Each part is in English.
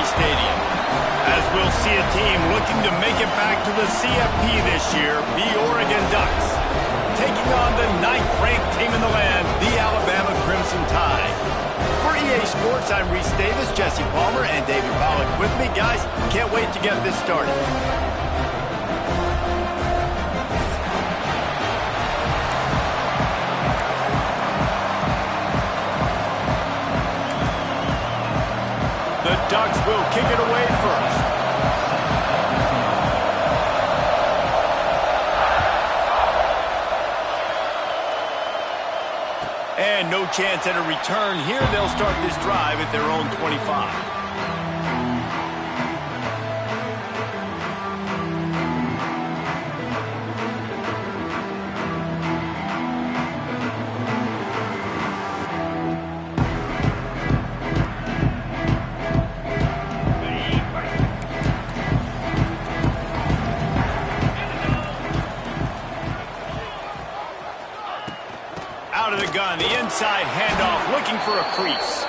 Stadium. As we'll see a team looking to make it back to the CFP this year, the Oregon Ducks, taking on the 9th-ranked team in the land, the Alabama Crimson Tide. For EA Sports, I'm Reese Davis, Jesse Palmer, and David Pollack with me. Guys, can't wait to get this started. The Ducks will kick it away first. And no chance at a return here. They'll start this drive at their own 25. The inside handoff, looking for a crease.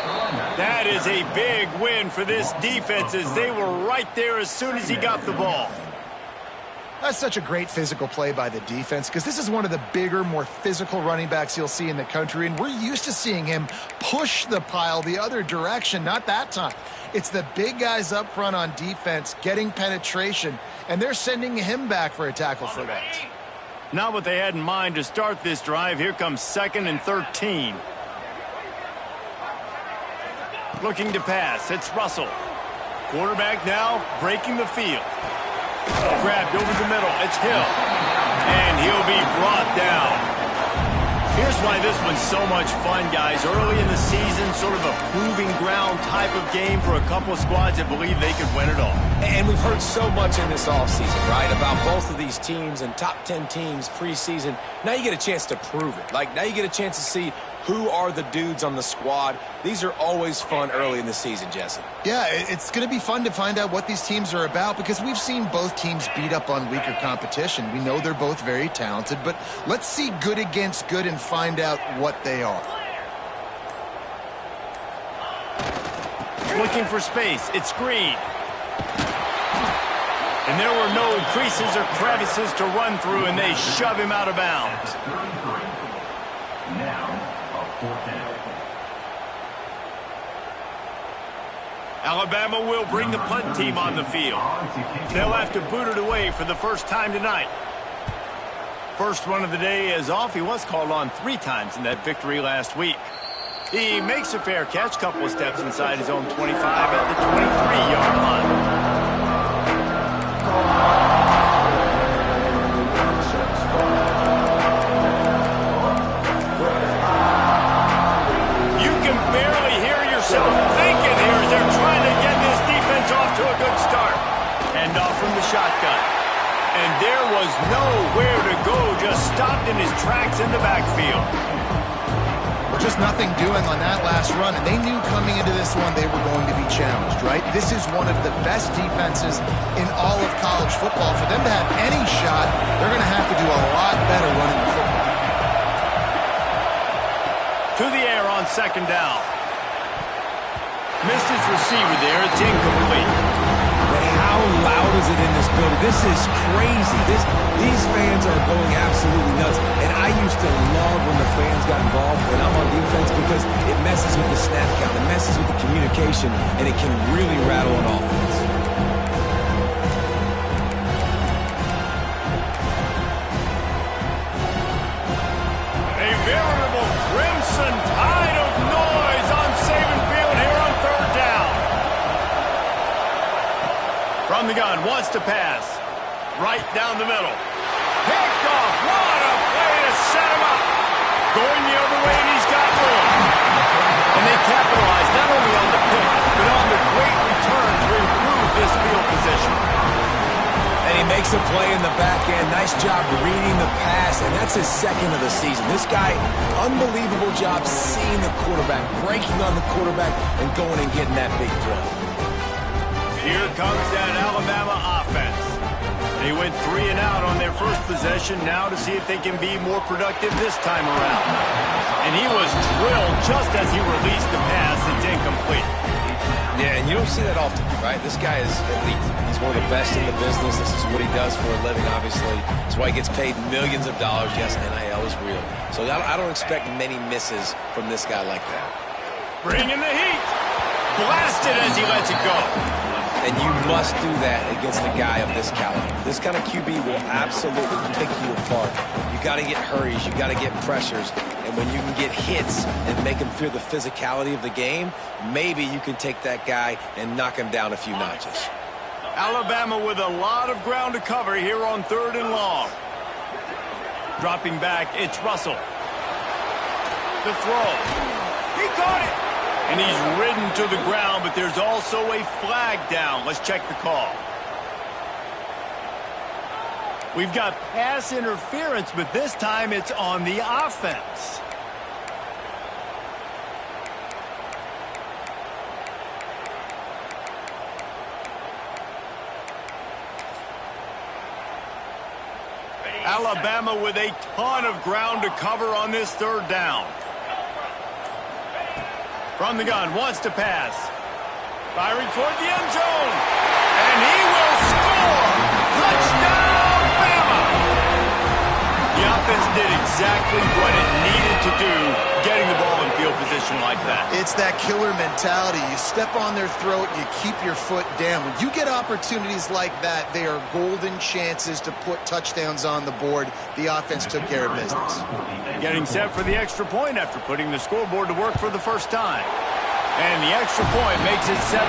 That is a big win for this defense as they were right there as soon as he got the ball. That's such a great physical play by the defense because this is one of the bigger, more physical running backs you'll see in the country, and we're used to seeing him push the pile the other direction. Not that time. It's the big guys up front on defense getting penetration, and they're sending him back for a tackle for loss. Not what they had in mind to start this drive. Here comes 2nd and 13. Looking to pass. It's Russell. Quarterback now breaking the field. Grabbed over the middle. It's Hill. And he'll be brought down. Here's why this one's so much fun, guys. Early in the season, sort of a proving ground type of game for a couple of squads that believe they could win it all. And we've heard so much in this offseason, right, about both of these teams and top 10 teams preseason. Now you get a chance to prove it. Like, now you get a chance to see who are the dudes on the squad. These are always fun early in the season, Jesse. Yeah, it's going to be fun to find out what these teams are about because we've seen both teams beat up on weaker competition. We know they're both very talented, but let's see good against good and find out what they are. Looking for space. It's Green. And there were no creases or crevices to run through, and they shove him out of bounds. Alabama will bring the punt team on the field. They'll have to boot it away for the first time tonight. First run of the day is off. He was called on 3 times in that victory last week. He makes a fair catch, couple of steps inside his own 25 at the 23-yard line. You can barely hear yourself thinking here as they're trying to get this defense off to a good start. And off from the shotgun. And there was nowhere to go, just stopped in his tracks in the backfield. Just nothing doing on that last run, and they knew coming into this one they were going to be challenged, right? This is one of the best defenses in all of college football. For them to have any shot, they're going to have to do a lot better running the football. To the air on 2nd down. Missed his receiver there. It's incomplete. How loud is it in this building? This is crazy. These fans are going absolutely nuts. And I used to love when the fans got involved when I'm on defense because it messes with the snap count. It messes with the communication, and it can really rattle an offense. A veritable crimson tide of noise on Saban Field here on 3rd down. From the gun, wants to pass. Right down the middle. Picked off. What a play to set him up. Going the other way, and he's got room. And they capitalize not only on the pick, but on the great return to improve this field position. And he makes a play in the back end. Nice job reading the pass, and that's his 2nd of the season. This guy, unbelievable job seeing the quarterback, breaking on the quarterback, and going and getting that big play. Here comes that Alabama offense. They went 3 and out on their first possession, now to see if they can be more productive this time around. And he was drilled just as he released the pass. It's incomplete. Yeah, and you don't see that often, right? This guy is elite. He's one of the best in the business. This is what he does for a living, obviously. That's why he gets paid millions of dollars. Yes, NIL is real. So I don't expect many misses from this guy like that. Bringing the heat. Blasted as he lets it go. And you must do that against a guy of this caliber. This kind of QB will absolutely pick you apart. You got to get hurries. You got to get pressures. And when you can get hits and make him feel the physicality of the game, maybe you can take that guy and knock him down a few notches. Alabama with a lot of ground to cover here on 3rd and long. Dropping back, it's Russell. The throw. He caught it. And he's ridden to the ground, but there's also a flag down. Let's check the call. We've got pass interference, but this time it's on the offense. Alabama with a ton of ground to cover on this 3rd down. From the gun, wants to pass. Firing toward the end zone. And he will score! Touchdown, Bama! The offense did exactly what it needed to do, getting the ball in field position like that. It's that killer mentality. You step on their throat, you keep your foot down. When you get opportunities like that, they are golden chances to put touchdowns on the board. The offense took care of business. Getting set for the extra point after putting the scoreboard to work for the first time. And the extra point makes it 7-0.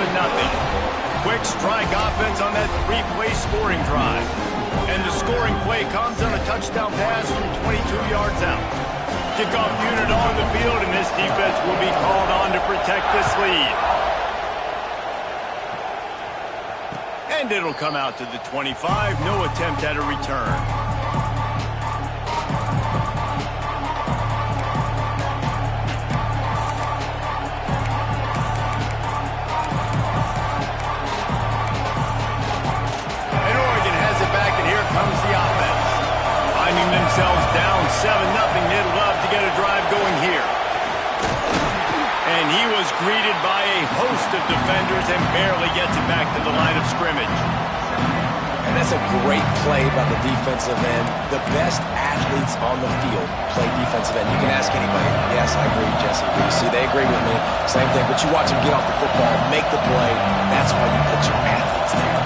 Quick strike offense on that 3-play scoring drive. And the scoring play comes on a touchdown pass from 22 yards out. Kickoff unit on the field, and this defense will be called on to protect this lead. And it'll come out to the 25. No attempt at a return. Comes the offense. Finding themselves down 7-0, they'd love to get a drive going here. And he was greeted by a host of defenders and barely gets it back to the line of scrimmage. And that's a great play by the defensive end. The best athletes on the field play defensive end. You can ask anybody. Yes, I agree, Jesse. See, they agree with me. Same thing. But you watch them get off the football, make the play. That's why you put your athletes there.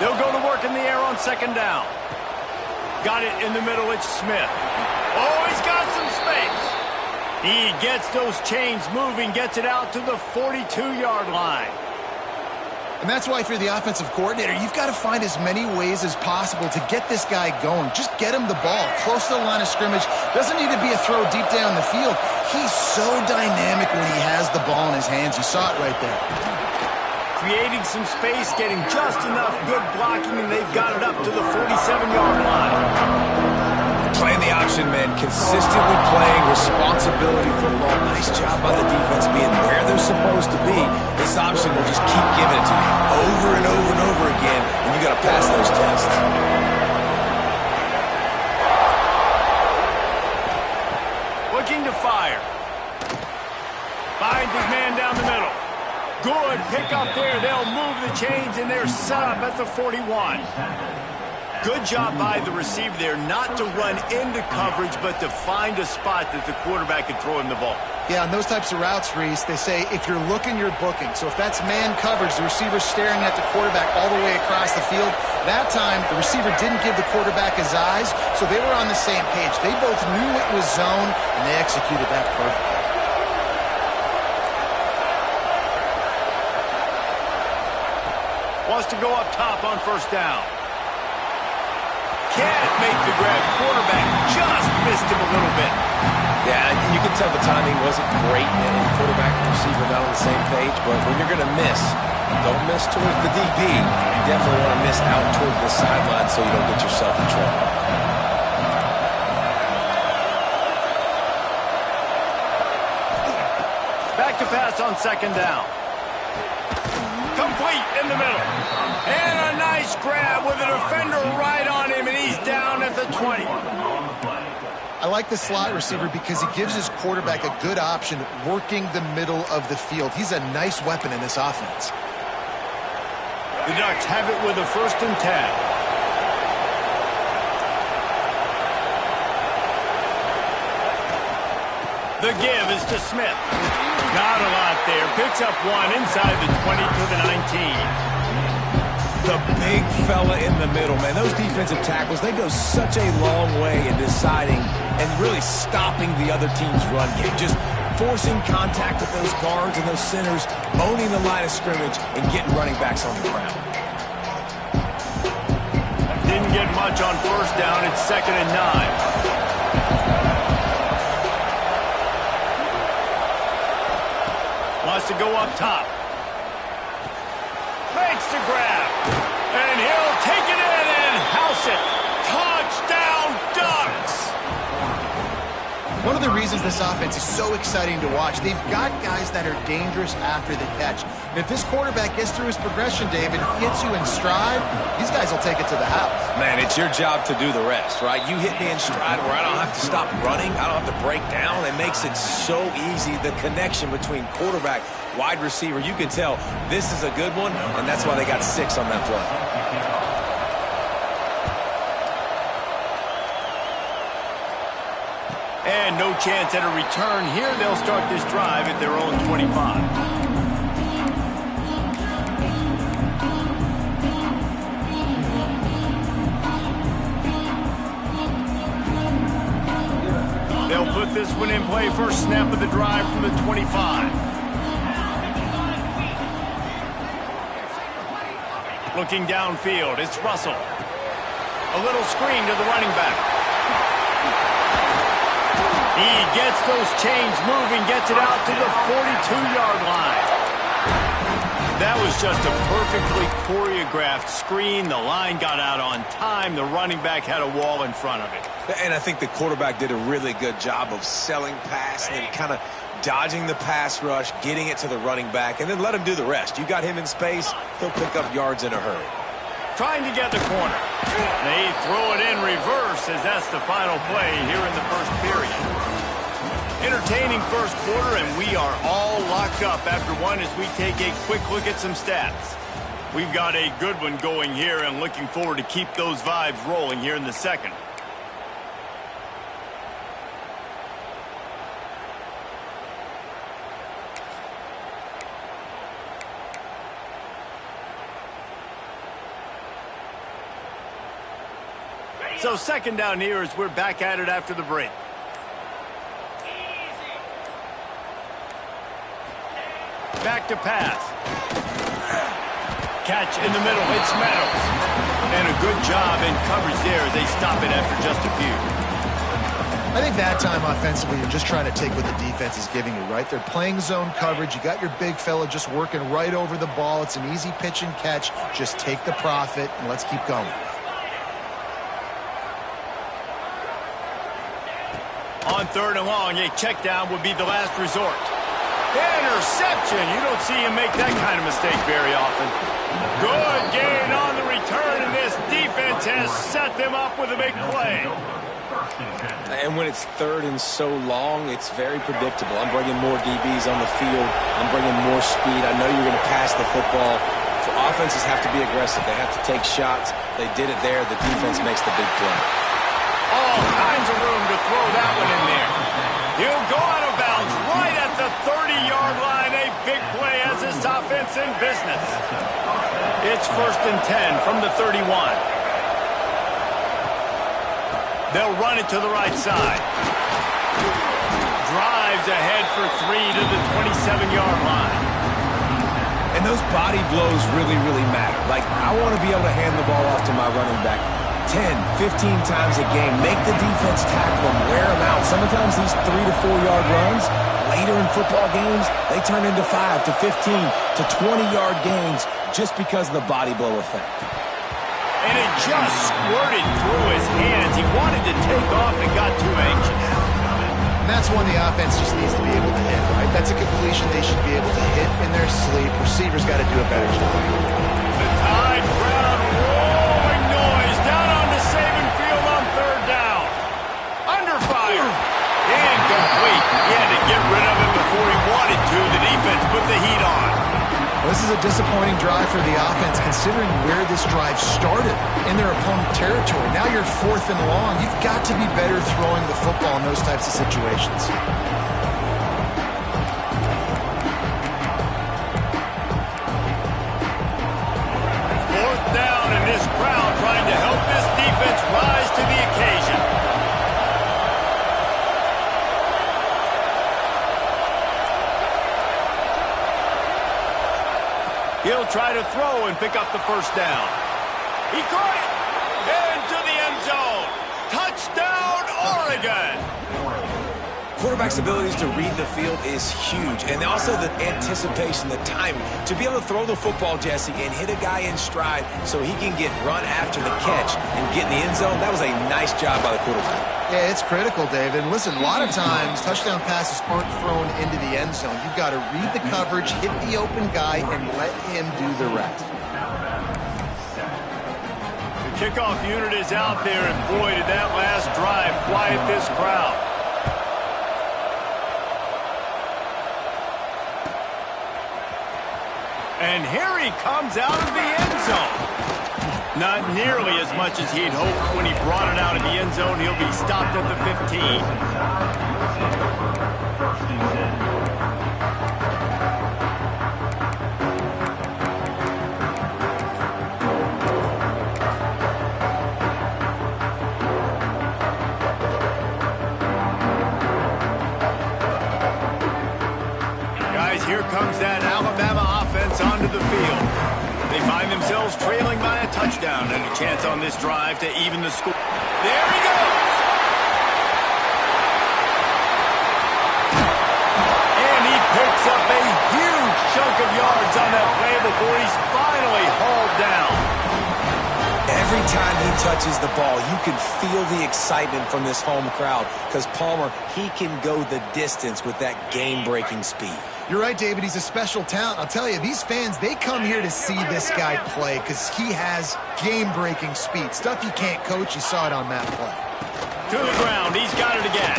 They'll go to work in the air on 2nd down. Got it in the middle, it's Smith. Oh, he's got some space. He gets those chains moving, gets it out to the 42-yard line. And that's why if you're the offensive coordinator, you've got to find as many ways as possible to get this guy going. Just get him the ball close to the line of scrimmage. Doesn't need to be a throw deep down the field. He's so dynamic when he has the ball in his hands. You saw it right there. Creating some space, getting just enough good blocking, and they've got it up to the 47-yard line. Playing the option, man. Consistently playing responsibility football. Nice job by the defense being where they're supposed to be. This option will just keep giving it to you over and over and over again, and you got to pass those tests. Looking to fire. Finds his man down the middle. Good pick up there. They'll move the chains, and they're set up at the 41. Good job by the receiver there not to run into coverage, but to find a spot that the quarterback can throw him the ball. Yeah, on those types of routes, Reese, they say if you're looking, you're booking. So if that's man coverage, the receiver's staring at the quarterback all the way across the field. That time, the receiver didn't give the quarterback his eyes, so they were on the same page. They both knew it was zone, and they executed that perfectly. Wants to go up top on 1st down. Can't make the grab. Quarterback just missed him a little bit. Yeah, you can tell the timing wasn't great, and quarterback and receiver not on the same page, but when you're going to miss, don't miss towards the DB. You definitely want to miss out towards the sideline so you don't get yourself in trouble. Back to pass on 2nd down. Complete in the middle. And a nice grab with a defender right on him, and he's down at the 20. I like the slot receiver because he gives his quarterback a good option working the middle of the field. He's a nice weapon in this offense. The Ducks have it with a 1st and 10. The give is to Smith. Not a lot there. Picks up one inside the 20 to the 19. The big fella in the middle, man. Those defensive tackles, they go such a long way in deciding and really stopping the other team's run game. Just forcing contact with those guards and those centers, owning the line of scrimmage, and getting running backs on the ground. Didn't get much on 1st down. It's 2nd and 9. Wants to go up top. Makes the grab. And he'll take it in and house it. Touchdown, Ducks! One of the reasons this offense is so exciting to watch, they've got guys that are dangerous after the catch. And if this quarterback gets through his progression, David, hits you in stride, these guys will take it to the house. Man, it's your job to do the rest, right? You hit me in stride where I don't have to stop running. I don't have to break down. It makes it so easy. The connection between quarterback, wide receiver, you can tell this is a good one, and that's why they got 6 on that play. And no chance at a return here. They'll start this drive at their own 25. They'll put this one in play. First snap of the drive from the 25. Looking downfield, it's Russell. A little screen to the running back. He gets those chains moving, gets it out to the 42-yard line. That was just a perfectly choreographed screen. The line got out on time. The running back had a wall in front of it. And I think the quarterback did a really good job of selling pass and then kind of dodging the pass rush, getting it to the running back, and then let him do the rest. You got him in space, he'll pick up yards in a hurry. Trying to get the corner. They throw it in reverse as that's the final play here in the first period. Entertaining first quarter, and we are all locked up after one as we take a quick look at some stats. We've got a good one going here and looking forward to keep those vibes rolling here in the second. So 2nd down here as we're back at it after the break. Back to pass. Catch in the middle. It's Meadows. And a good job in coverage there as they stop it after just a few. I think that time offensively, you're just trying to take what the defense is giving you, right? They're playing zone coverage. You got your big fella just working right over the ball. It's an easy pitch and catch. Just take the profit and let's keep going. On 3rd and long, a check down would be the last resort. Interception. You don't see him make that kind of mistake very often. Good gain on the return, and this defense has set them up with a big play. And when it's 3rd and so long, it's very predictable. I'm bringing more DBs on the field. I'm bringing more speed. I know you're going to pass the football. So offenses have to be aggressive. They have to take shots. They did it there. The defense makes the big play. All kinds of room to throw that one in there. He'll go out of bounds right at the 30-yard line. A big play as this offense in business. It's 1st and 10 from the 31. They'll run it to the right side. Drives ahead for 3 to the 27-yard line. And those body blows really, really matter. Like, I want to be able to hand the ball off to my running back 10, 15 times a game. Make the defense tackle them, wear them out. Sometimes these 3 to 4 yard runs, later in football games, they turn into 5 to 15 to 20-yard gains just because of the body blow effect. And it just squirted through his hands. He wanted to take off and got too anxious. that's one the offense just needs to be able to hit, right? That's a completion they should be able to hit in their sleep. Receivers got to do a better job. The Tide crowd roaring noise down on the Saban field on third down. Under fire. Incomplete. He had to get rid of it before he wanted to. The defense put the heat on. Well, this is a disappointing drive for the offense, considering where this drive started, in their opponent territory. Now you're 4th and long. You've got to be better throwing the football in those types of situations. 4th down, and this crowd trying to help this defense rise to the occasion. He'll try to throw and pick up the first down. He caught it! Into the end zone! Touchdown, Oregon! Quarterback's abilities to read the field is huge, and also the anticipation, the timing. To be able to throw the football, Jesse, and hit a guy in stride so he can get run after the catch and get in the end zone, that was a nice job by the quarterback. Yeah, it's critical, David. And listen, a lot of times, touchdown passes aren't thrown into the end zone. You've got to read the coverage, hit the open guy, and let him do the rest. The kickoff unit is out there, and boy, did that last drive quiet this crowd. And here he comes out of the end zone. Not nearly as much as he'd hoped when he brought it out of the end zone. He'll be stopped at the 15. Guys, here comes that Alabama offense onto the field. They find themselves trailing by a touchdown and a chance on this drive to even the score. There he goes! And he picks up a huge chunk of yards on that play before he's finally hauled down. Every time he touches the ball, you can feel the excitement from this home crowd because Palmer, he can go the distance with that game-breaking speed. You're right, David. He's a special talent. I'll tell you, these fans, they come here to see this guy play because he has game-breaking speed. Stuff you can't coach. You saw it on that play. To the ground. He's got it again.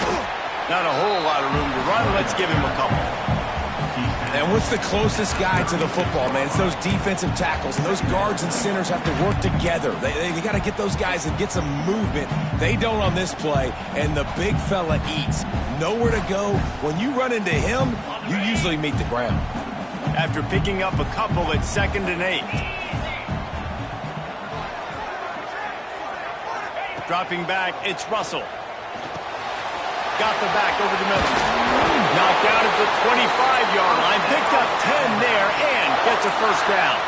Not a whole lot of room to run. Let's give him a couple. And what's the closest guy to the football, man? It's those defensive tackles, and those guards and centers have to work together. They got to get those guys and get some movement. They don't on this play, and the big fella eats. Nowhere to go. When you run into him, you usually meet the ground. After picking up a couple at 2nd and 8. Dropping back, it's Russell. Got the back over the middle. Knocked down at the 25-yard line. Picked up 10 there and gets a first down.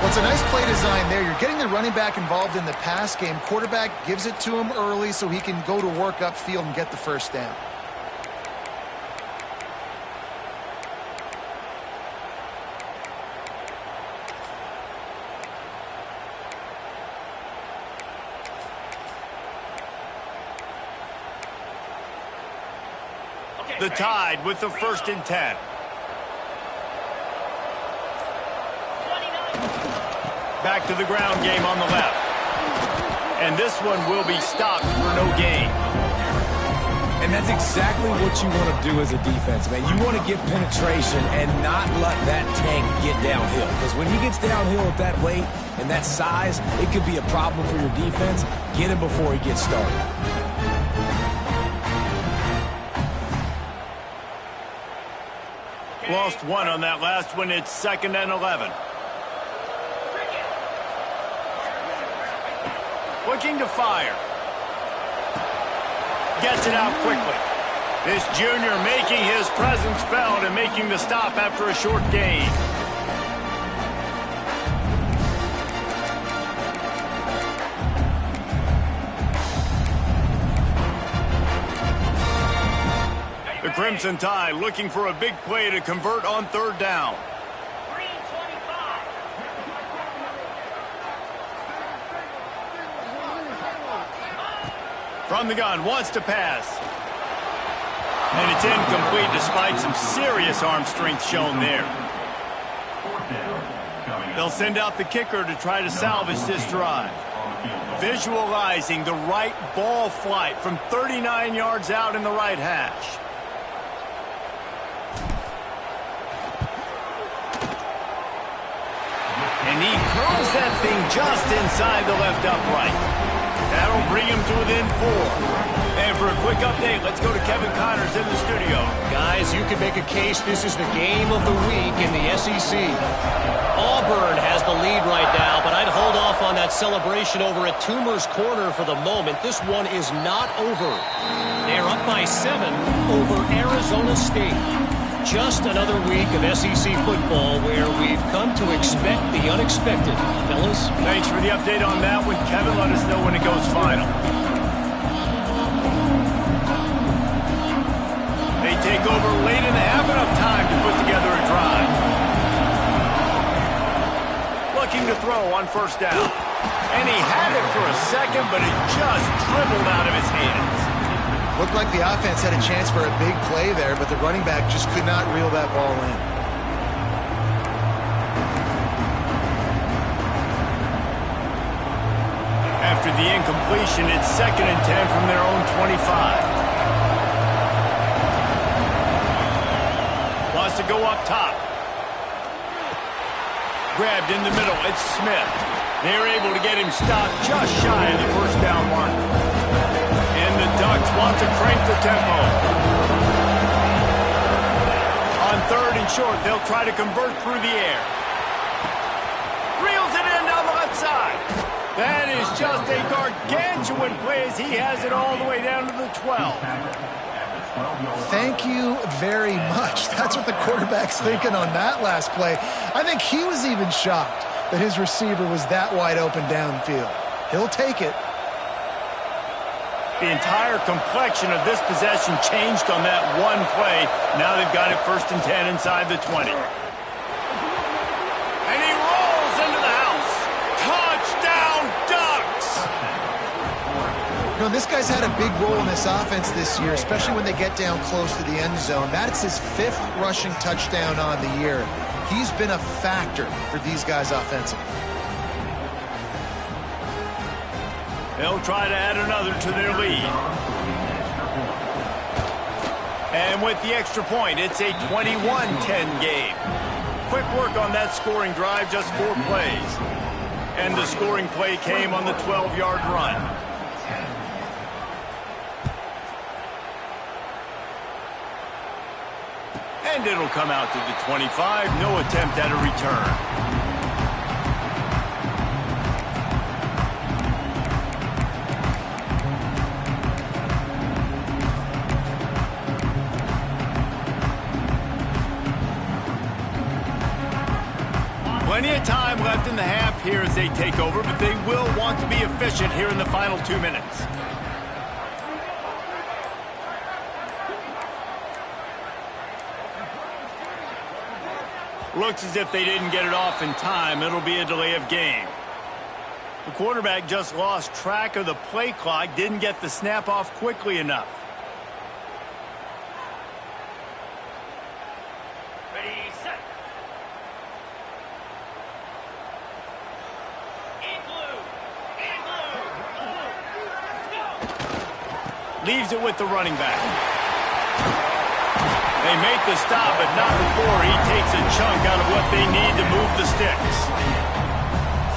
Well, it's a nice play design there. You're getting the running back involved in the pass game. Quarterback gives it to him early so he can go to work upfield and get the first down. The Tide with the 1st and 10. Back to the ground game on the left. And this one will be stopped for no gain. And that's exactly what you want to do as a defense, man. You want to get penetration and not let that tank get downhill. Because when he gets downhill at that weight and that size, it could be a problem for your defense. Get him before he gets started. Lost one on that last one. It's 2nd and 11. Looking to fire. Gets it out quickly. This junior making his presence felt and making the stop after a short gain. The Crimson Tide looking for a big play to convert on 3rd down. From the gun, wants to pass. And it's incomplete despite some serious arm strength shown there. They'll send out the kicker to try to salvage this drive. Visualizing the right ball flight from 39 yards out in the right hash. And he curls that thing just inside the left upright. That'll bring him to within 4. And for a quick update, let's go to Kevin Connors in the studio. Guys, you can make a case this is the game of the week in the SEC. Auburn has the lead right now, but I'd hold off on that celebration over at Toomer's Corner for the moment. This one is not over. They're up by 7 over Arizona State. Just another week of SEC football where we've come to expect the unexpected. Fellas? Thanks for the update on that one. Kevin, let us know when it goes final. They take over late in the half, enough time to put together a drive. Looking to throw on first down. And he had it for a second, but it just dribbled out of his hands. Looked like the offense had a chance for a big play there, but the running back just could not reel that ball in. After the incompletion, it's 2nd and 10 from their own 25. Wants to go up top. Grabbed in the middle. It's Smith. They're able to get him stopped just shy of the first down line. And the Ducks want to crank the tempo. On 3rd and short, they'll try to convert through the air. Reels it in down the left side. That is just a gargantuan play as he has it all the way down to the 12. Thank you very much. That's what the quarterback's thinking on that last play. I think he was even shocked that his receiver was that wide open downfield. He'll take it. The entire complexion of this possession changed on that one play. Now they've got it 1st and 10 inside the 20. And he rolls into the house. Touchdown, Ducks! You know, this guy's had a big role in this offense this year, especially when they get down close to the end zone. That's his 5th rushing touchdown on the year. He's been a factor for these guys offensively. They'll try to add another to their lead. And with the extra point, it's a 21-10 game. Quick work on that scoring drive, just 4 plays. And the scoring play came on the 12-yard run. And it'll come out to the 25. No attempt at a return. Plenty of time left in the half here as they take over, but they will want to be efficient here in the final 2 minutes. Looks as if they didn't get it off in time. It'll be a delay of game. The quarterback just lost track of the play clock, didn't get the snap off quickly enough. Leaves it with the running back. They make the stop, but not before he takes a chunk out of what they need to move the sticks.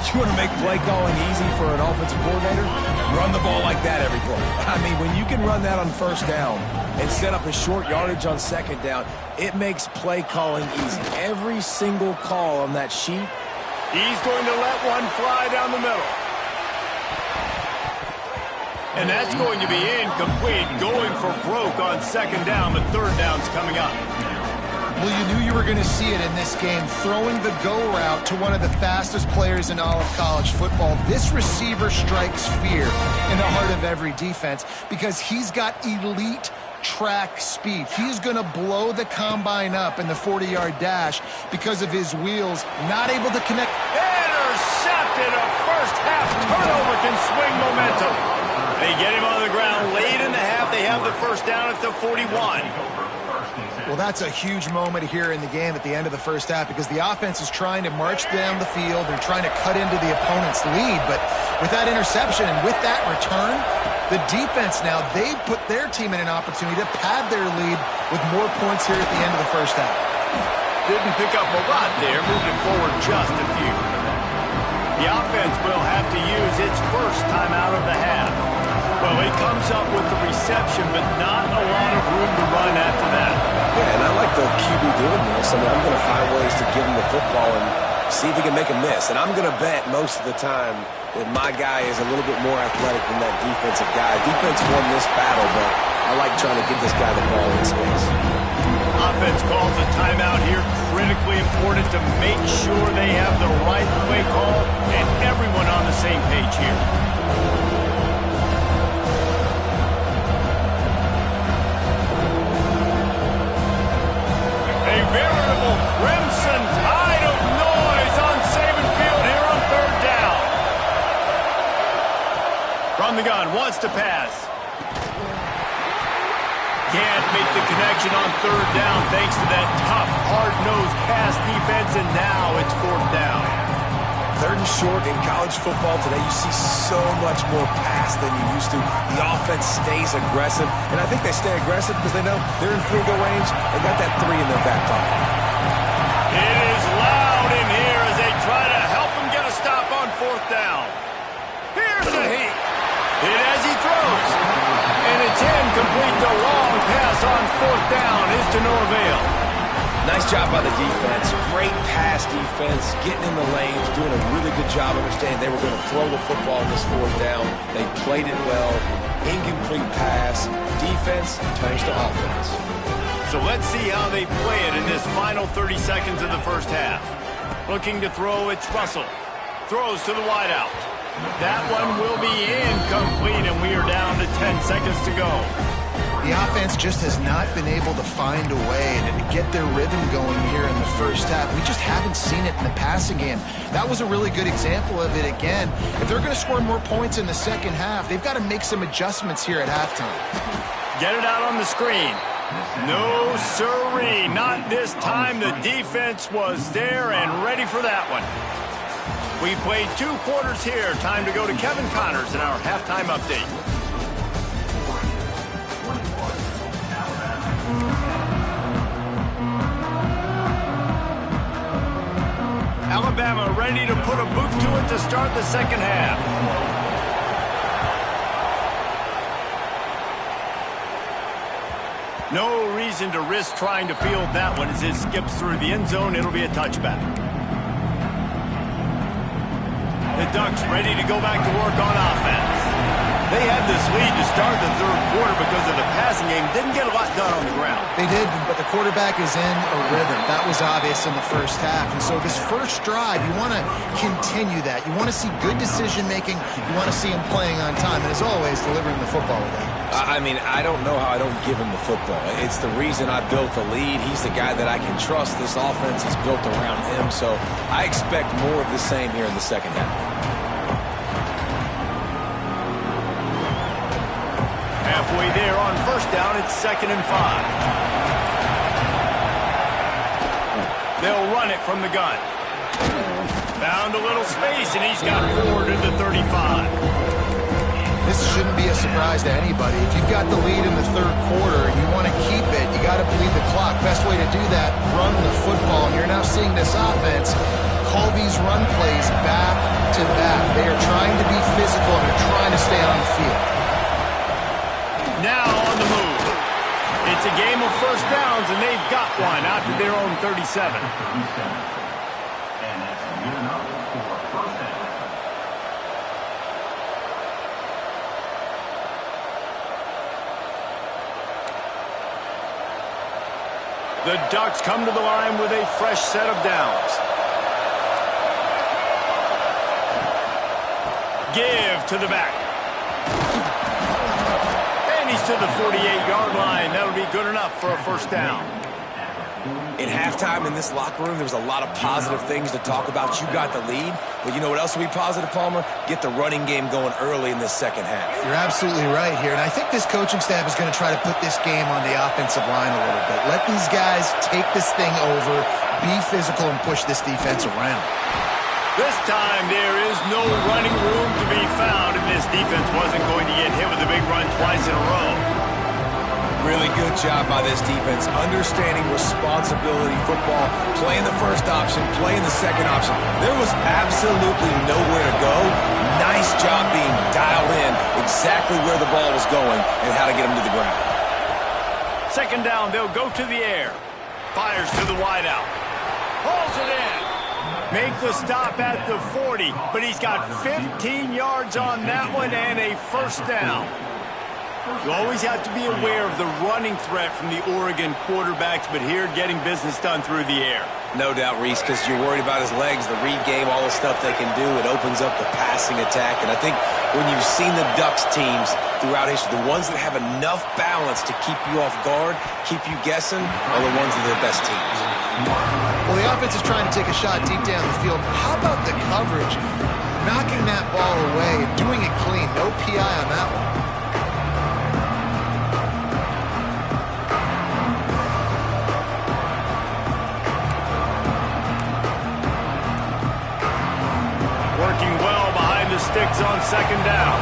You want to make play calling easy for an offensive coordinator? Run the ball like that every play. I mean, when you can run that on first down and set up a short yardage on second down, it makes play calling easy. Every single call on that sheet. He's going to let one fly down the middle. And that's going to be incomplete, going for broke on second down, but third down's coming up. Well, you knew you were going to see it in this game, throwing the go route to one of the fastest players in all of college football. This receiver strikes fear in the heart of every defense because he's got elite track speed. He's going to blow the combine up in the 40-yard dash because of his wheels, not able to connect. Intercepted. A first half turnover can swing momentum. They get him on the ground late in the half. They they have the first down at the 41. Well, that's a huge moment here in the game at the end of the first half because the offense is trying to march down the field. They're trying to cut into the opponent's lead. But with that interception and with that return, the defense now, they've put their team in an opportunity to pad their lead with more points here at the end of the first half. Didn't pick up a lot there, moving forward just a few. The offense will have to use its first time out of the half. Well, it comes up with the reception, but not a lot of room to run after that. Yeah, and I like the QB doing this. I mean, I'm going to find ways to give him the football and see if he can make a miss. And I'm going to bet most of the time that my guy is a little bit more athletic than that defensive guy. Defense won this battle, but I like trying to give this guy the ball in space. Offense calls a timeout here. Critically important to make sure they have the right play call and everyone on the same page here. A veritable crimson tide of noise on Saban Field here on third down. From the gun, wants to pass. Can't make the connection on third down thanks to that tough, hard-nosed pass defense, and now it's fourth down. Third and short in college football today, you see so much more pass than you used to. The offense stays aggressive, and I think they stay aggressive because they know they're in field goal range and got that 3 in their back pocket. It is loud in here as they try to help him get a stop on fourth down. Here's a hit. Hit as he throws. And it's incomplete. The long pass on fourth down is to no avail. Nice job by the defense. Great pass defense, getting in the lanes, doing a really good job understanding they were going to throw the football in this fourth down. They played it well. Incomplete pass. Defense turns to offense. So let's see how they play it in this final 30 seconds of the first half. Looking to throw, it's Russell. Throws to the wideout. That one will be incomplete, and we are down to 10 seconds to go. The offense just has not been able to find a way to get their rhythm going here in the first half. We just haven't seen it in the passing game. That was a really good example of it again. If they're going to score more points in the second half, they've got to make some adjustments here at halftime. Get it out on the screen. No, sirree. Not this time. The defense was there and ready for that one. We played 2 quarters here. Time to go to Kevin Connors in our halftime update. Alabama ready to put a boot to it to start the second half. No reason to risk trying to field that one as it skips through the end zone. It'll be a touchback. The Ducks ready to go back to work on offense. They had this lead to start the third quarter because of the passing game. Didn't get a lot done on the ground. They did, but the quarterback is in a rhythm. That was obvious in the first half. And so this first drive, you want to continue that. You want to see good decision-making. You want to see him playing on time. And as always, delivering the football with that. I mean, I don't know how I don't give him the football. It's the reason I built the lead. He's the guy that I can trust. This offense is built around him. So I expect more of the same here in the second half. Halfway there on first down, it's 2nd and 5. They'll run it from the gun. Found a little space, and he's got 4 to the 35. This shouldn't be a surprise to anybody. If you've got the lead in the third quarter and you want to keep it, you got to bleed the clock. Best way to do that, run the football. And you're now seeing this offense call these run plays back to back. They are trying to be physical and they're trying to stay on the field. Now on the move. It's a game of first downs, and they've got one out to their own 37. The Ducks come to the line with a fresh set of downs. Give to the back. And he's to the 48-yard line. That'll be good enough for a first down. In halftime in this locker room, there was a lot of positive things to talk about. You got the lead, but you know what else will be positive, Palmer? Get the running game going early in this second half. You're absolutely right here, and I think this coaching staff is going to try to put this game on the offensive line a little bit. Let these guys take this thing over, be physical, and push this defense around. This time there is no running room to be found, and this defense wasn't going to get hit with a big run twice in a row. Really good job by this defense, understanding responsibility football, playing the first option, playing the second option. There was absolutely nowhere to go. Nice job being dialed in exactly where the ball was going and how to get them to the ground. Second down, they'll go to the air. Fires to the wideout. Pulls it in. Make the stop at the 40, but he's got 15 yards on that one and a first down. You always have to be aware of the running threat from the Oregon quarterbacks, but here getting business done through the air. No doubt, Reese, because you're worried about his legs, the read game, all the stuff they can do. It opens up the passing attack. And I think when you've seen the Ducks teams throughout history, the ones that have enough balance to keep you off guard, keep you guessing, are the ones that are the best teams. Well, the offense is trying to take a shot deep down the field. How about the coverage? Knocking that ball away and doing it clean. No PI on that one. Working well behind the sticks on second down.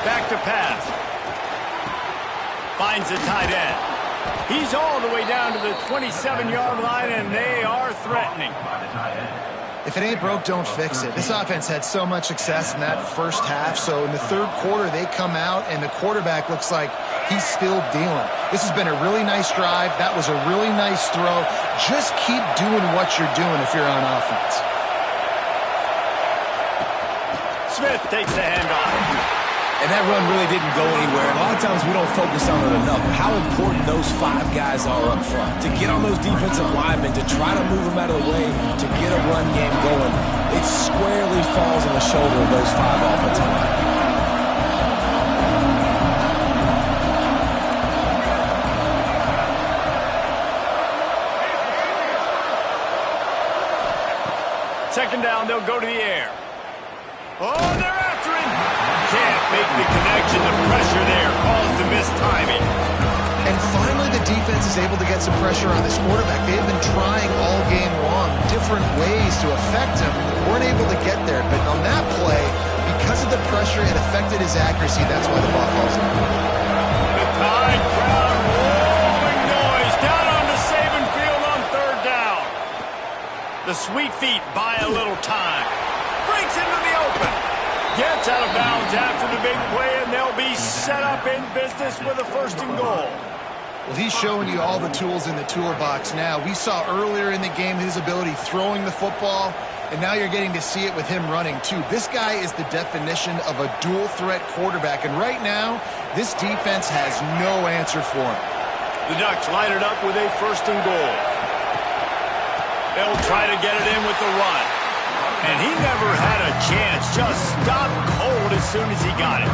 Back to pass. Finds the tight end. He's all the way down to the 27-yard line, and they are threatening. If it ain't broke, don't fix it. This offense had so much success in that first half, so in the third quarter, they come out, and the quarterback looks like he's still dealing. This has been a really nice drive. That was a really nice throw. Just keep doing what you're doing if you're on offense. Smith takes the handoff. And that run really didn't go anywhere. A lot of times we don't focus on it enough. How important those five guys are up front. To get on those defensive linemen, to try to move them out of the way, to get a run game going, it squarely falls on the shoulder of those five offensive linemen. Second down, they'll go to the air. Oh, they're after him. Can't make the connection. The pressure there caused the missed timing. And finally, the defense is able to get some pressure on this quarterback. They've been trying all game long different ways to affect him. Weren't able to get there. But on that play, because of the pressure, it affected his accuracy. That's why the ball falls in. The Tide crowd rolling noise down on the Saban field on third down. The Sweet Feet buy a little time. Breaks into the open. Gets out of bounds after the big play, and they'll be set up in business with a first and goal. Well, he's showing you all the tools in the toolbox now. We saw earlier in the game his ability throwing the football, and now you're getting to see it with him running too. This guy is the definition of a dual-threat quarterback, and right now, this defense has no answer for him. The Ducks line it up with a first and goal. They'll try to get it in with the run. And he never had a chance. Just stopped cold as soon as he got it.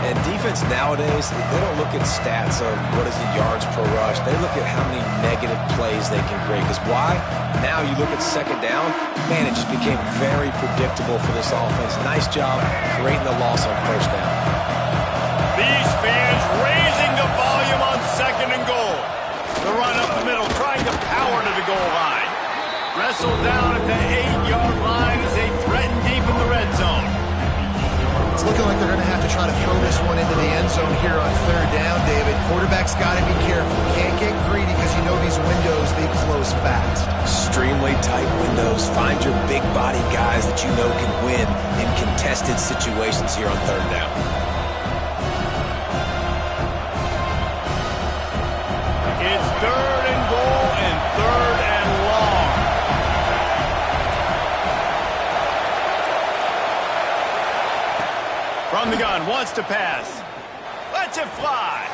And defense nowadays, they don't look at stats of what is the yards per rush. They look at how many negative plays they can create. Because why? Now you look at second down, man, it just became very predictable for this offense. Nice job creating the loss on first down. These fans raising the volume on second and goal. The run up the middle, trying to power to the goal line. Wrestled down at the 8-yard line as they threaten deep in the red zone. It's looking like they're going to have to try to throw this one into the end zone here on third down, David. Quarterback's got to be careful. Can't get greedy because you know these windows, they close fast. Extremely tight windows. Find your big body guys that you know can win in contested situations here on third down. It's third and goal and third and long. From the gun, wants to pass. Lets it fly.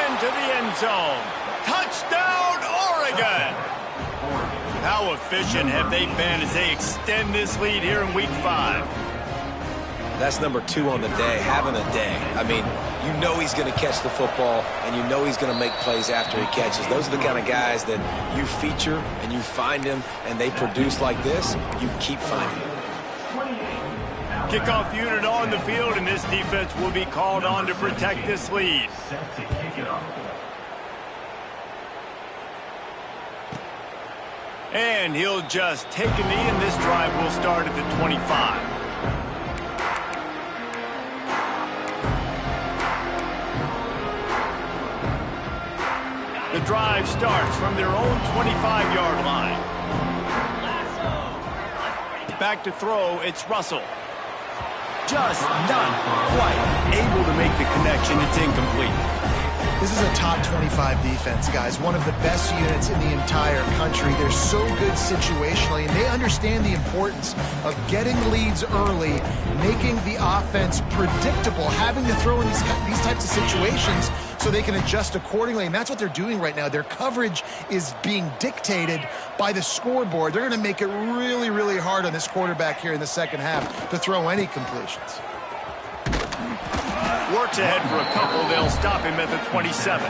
Into the end zone. Touchdown, Oregon! How efficient have they been as they extend this lead here in Week 5? That's number 2 on the day, having a day. I mean, you know he's going to catch the football, and you know he's going to make plays after he catches. Those are the kind of guys that you feature and you find them, and they produce like this, you keep finding them. Kickoff unit on the field, and this defense will be called on to protect this lead. And he'll just take a knee, and this drive will start at the 25. The drive starts from their own 25-yard line. Back to throw, it's Russell. Just not quite able to make the connection. It's incomplete. This is a top 25 defense, guys. One of the best units in the entire country. They're so good situationally, and they understand the importance of getting leads early, making the offense predictable, having to throw in these types of situations so they can adjust accordingly, and that's what they're doing right now. Their coverage is being dictated by the scoreboard. They're going to make it really, really hard on this quarterback here in the second half to throw any completions. Works ahead for a couple. They'll stop him at the 27.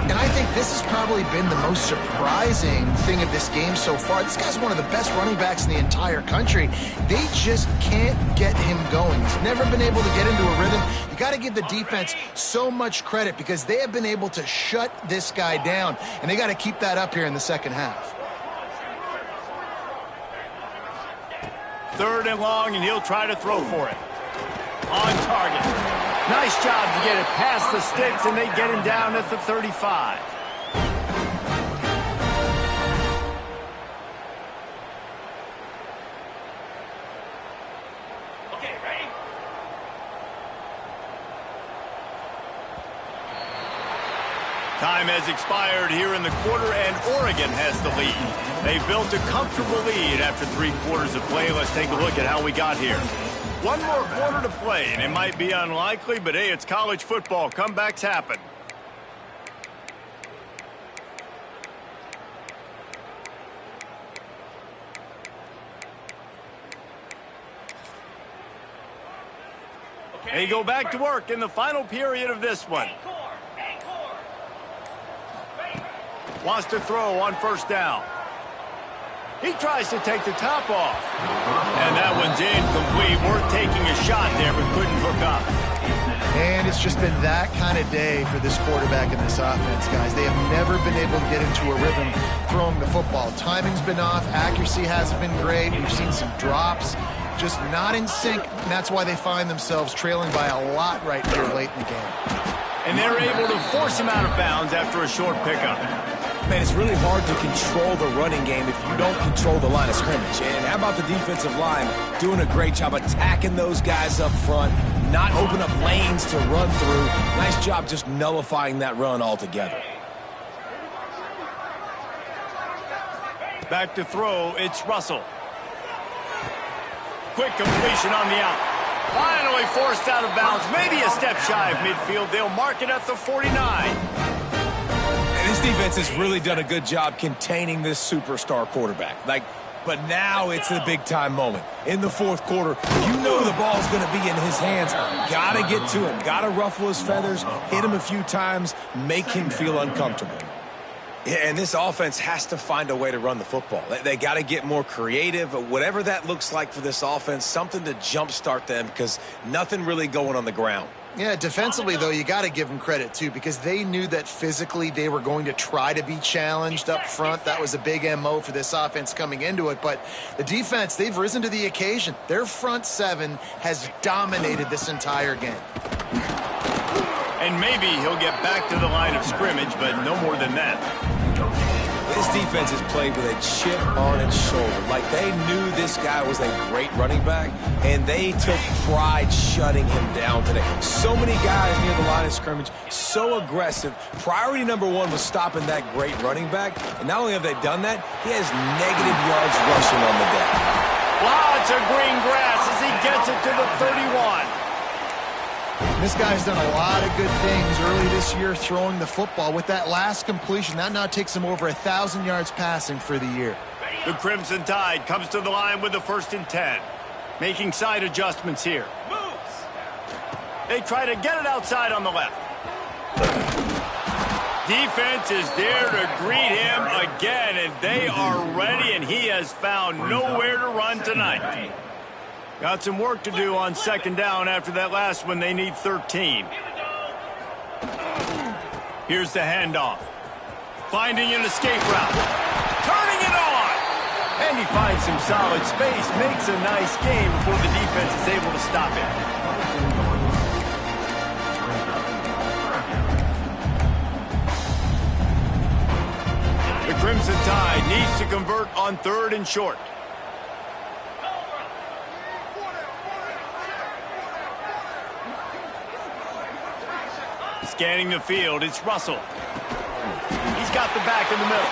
And I think this has probably been the most surprising thing of this game so far. This guy's one of the best running backs in the entire country. They just can't get him going. He's never been able to get into a rhythm. You got to give the defense so much credit because they have been able to shut this guy down, and they got to keep that up here in the second half. 3rd and long, and he'll try to throw for it. On target. Nice job to get it past the sticks, and they get him down at the 35. Okay, ready? Time has expired here in the quarter, and Oregon has the lead. They've built a comfortable lead after 3 quarters of play. Let's take a look at how we got here. 1 more quarter to play, and it might be unlikely, but hey, it's college football. Comebacks happen. They go back to work in the final period of this one. Wants to throw on 1st down. He tries to take the top off. And that one's incomplete. Worth taking a shot there, but couldn't hook up. And it's just been that kind of day for this quarterback and this offense, guys. They have never been able to get into a rhythm throwing the football. Timing's been off. Accuracy hasn't been great. We've seen some drops. Just not in sync, and that's why they find themselves trailing by a lot right here late in the game. And they're able to force him out of bounds after a short pickup. Man, it's really hard to control the running game if you don't control the line of scrimmage. And how about the defensive line doing a great job attacking those guys up front, not open up lanes to run through. Nice job just nullifying that run altogether. Back to throw, it's Russell. Quick completion on the out. Finally forced out of bounds, maybe a step shy of midfield. They'll mark it at the 49. This defense has really done a good job containing this superstar quarterback. But now it's the big-time moment. In the 4th quarter, you know the ball's going to be in his hands. Got to get to him. Got to ruffle his feathers, hit him a few times, make him feel uncomfortable. Yeah, and this offense has to find a way to run the football. They got to get more creative. Whatever that looks like for this offense, something to jumpstart them because nothing really going on the ground. Yeah, defensively, though, you got to give them credit, too, because they knew that physically they were going to try to be challenged up front. That was a big MO for this offense coming into it. But the defense, they've risen to the occasion. Their front 7 has dominated this entire game. And maybe he'll get back to the line of scrimmage, but no more than that. This defense has played with a chip on its shoulder. Like they knew this guy was a great running back, and they took pride shutting him down today. So many guys near the line of scrimmage, so aggressive. Priority number 1 was stopping that great running back, and not only have they done that, he has negative yards rushing on the day. Lots of green grass as he gets it to the 31. This guy's done a lot of good things early this year throwing the football. With that last completion, that now takes him over 1,000 yards passing for the year. The Crimson Tide comes to the line with the 1st and 10. Making side adjustments here. They try to get it outside on the left. Defense is there to greet him again, and they are ready, and he has found nowhere to run tonight. Got some work to do on second down after that last one. They need 13. Here's the handoff. Finding an escape route. Turning it on! And he finds some solid space. Makes a nice game before the defense is able to stop him. The Crimson Tide needs to convert on 3rd and short. Scanning the field, it's Russell. He's got the back in the middle.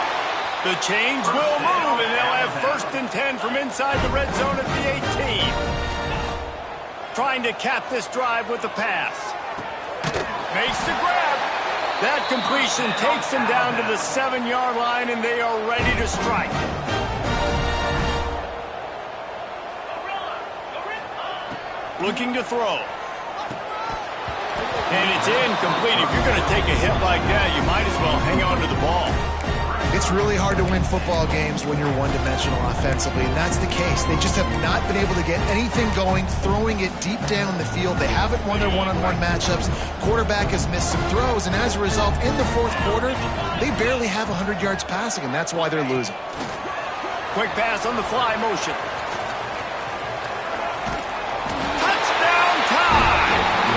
The chains will move, and they'll have 1st and 10 from inside the red zone at the 18. Trying to cap this drive with the pass. Makes the grab. That completion takes them down to the 7-yard line, and they are ready to strike. Looking to throw. And it's incomplete. If you're going to take a hit like that, you might as well hang on to the ball. It's really hard to win football games when you're one-dimensional offensively, and that's the case. They just have not been able to get anything going, throwing it deep down the field. They haven't won their one-on-one matchups. Quarterback has missed some throws, and as a result, in the 4th quarter, they barely have 100 yards passing, and that's why they're losing. Quick pass on the fly motion.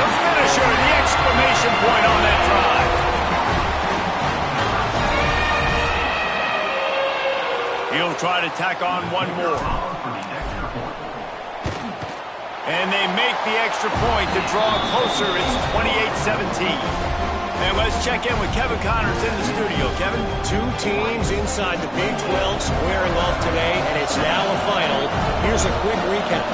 The finisher, the exclamation point on that drive. He'll try to tack on one more. And they make the extra point to draw closer. It's 28-17. And let's check in with Kevin Connors in the studio. Kevin? 2 teams inside the Big 12 squaring off today, and it's now a final. Here's a quick recap.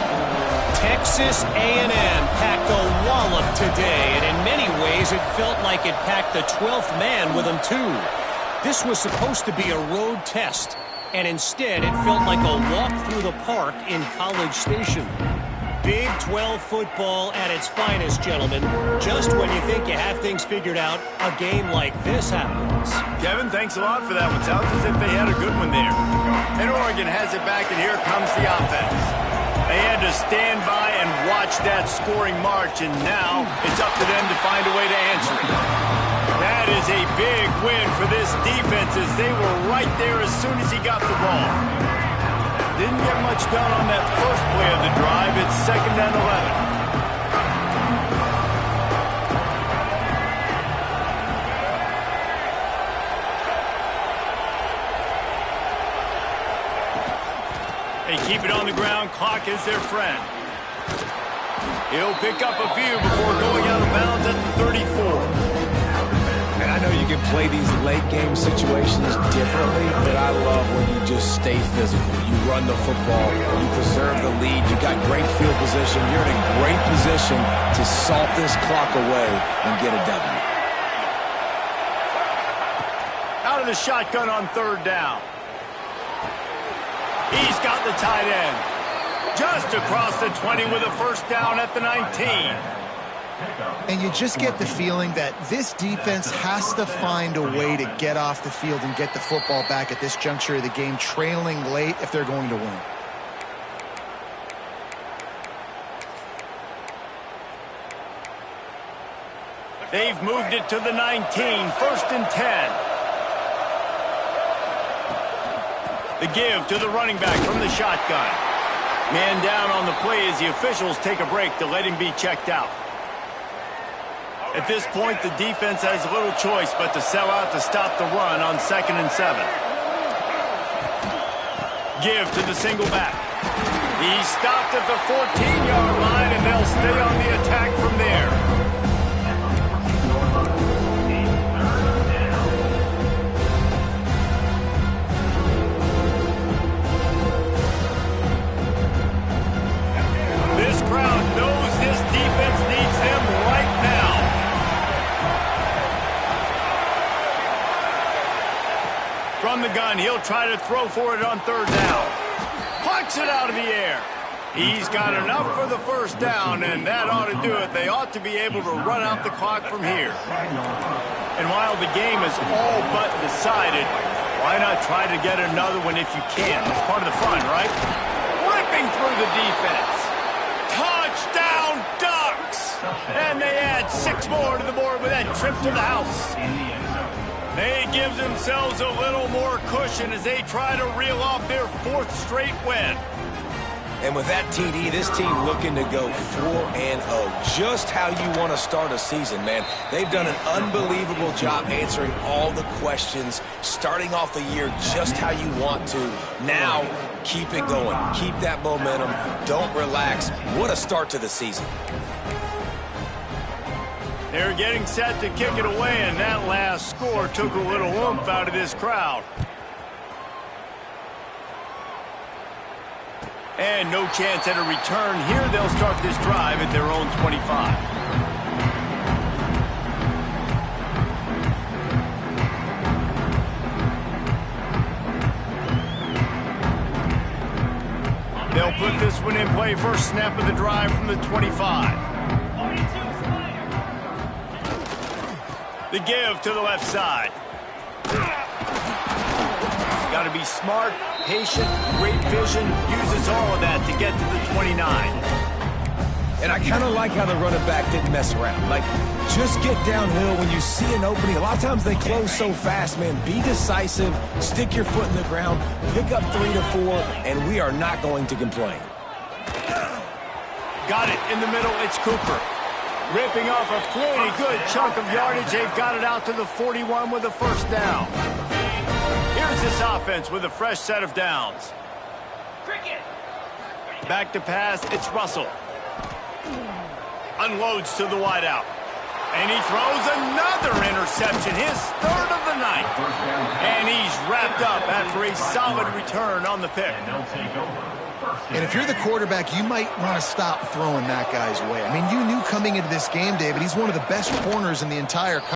Texas A&M packed a wallop today, and in many ways it felt like it packed the 12th man with them too. This was supposed to be a road test, and instead it felt like a walk through the park in College Station. Big 12 football at its finest, gentlemen. Just when you think you have things figured out, a game like this happens. Kevin, thanks a lot for that one. Sounds as if they had a good one there. And Oregon has it back, and here comes the offense. They had to stand by and watch that scoring march, and now it's up to them to find a way to answer it. That is a big win for this defense, as they were right there as soon as he got the ball. Didn't get much done on that first play of the drive. It's 2nd and 11. They keep it on the ground. Clock is their friend. He'll pick up a few before going out of bounds at the 34. And I know you can play these late-game situations differently, but I love when you just stay physical. You run the football. You preserve the lead. You got great field position. You're in a great position to salt this clock away and get a W. Out of the shotgun on 3rd down. He's got the tight end. Just across the 20 with a 1st down at the 19. And you just get the feeling that this defense has to find a way to get off the field and get the football back at this juncture of the game, trailing late if they're going to win. They've moved it to the 19, 1st and 10. The give to the running back from the shotgun. Man down on the play as the officials take a break to let him be checked out. At this point, the defense has little choice but to sell out to stop the run on 2nd and 7. Give to the single back. He's stopped at the 14-yard line, and they'll stay on the attack from there. This crowd knows this defense needs them right now. From the gun, he'll try to throw for it on 3rd down. Plucks it out of the air. He's got enough for the first down, and that ought to do it. They ought to be able to run out the clock from here. And while the game is all but decided, why not try to get another one if you can? It's part of the fun, right? Ripping through the defense. Touchdown Ducks! And they add 6 more to the board with that trip to the house. They give themselves a little more cushion as they try to reel off their 4th straight win. And with that TD, this team looking to go 4-0. Just how you want to start a season, man. They've done an unbelievable job answering all the questions, starting off the year just how you want to. Now, keep it going. Keep that momentum. Don't relax. What a start to the season. They're getting set to kick it away, and that last score took a little oomph out of this crowd. And no chance at a return here. They'll start this drive at their own 25. They'll put this one in play. First snap of the drive from the 25. The give to the left side. Got to be smart, patient, great vision. Uses all of that to get to the 29. And I kind of like how the running back didn't mess around. Like, just get downhill when you see an opening. A lot of times they close so fast, man. Be decisive, stick your foot in the ground, pick up 3 to 4, and we are not going to complain. Got it in the middle. It's Cooper. Ripping off a pretty good chunk of yardage. They've got it out to the 41 with a first down. Here's this offense with a fresh set of downs. Back to pass, it's Russell. Unloads to the wideout. And he throws another interception, his 3rd of the night. And he's wrapped up after a solid return on the pick. And if you're the quarterback, you might want to stop throwing that guy's way. I mean, you knew coming into this game, David, he's one of the best corners in the entire country.